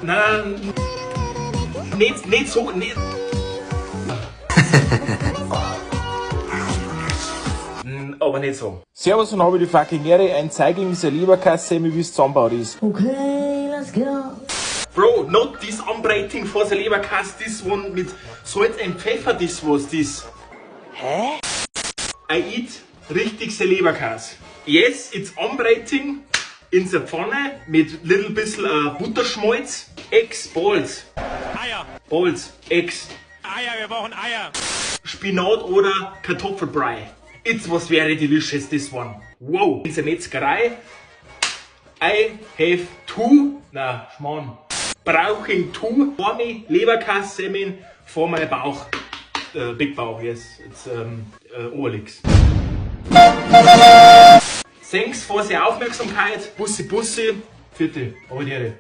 Nein, nicht so, nicht. Aber nicht so. Servus und habe die fucking Ehre, ein Zeigling dieser Leberkasse, wie es zusammengebaut ist. Okay, let's go. Bro, not this unbrating for the Leberkass, this one mit Salz and Pfeffer, this was this. Hä? I eat richtig the Leberkass. Yes, it's unbrating in the Pfanne mit little bisschen Butterschmalz, Eggs, Balls. Eier. Balls, Eggs, Eier, wir brauchen Eier. Spinat oder Kartoffelbrei. It was very delicious, this one. Wow. In der Metzgerei, I have brauching two warme Leberkassemmeln for my Bauch. Big Bauch, yes. It's Oberlix. Thanks for the Aufmerksamkeit. Bussi, Bussi. Vierte. Aber die Ehre.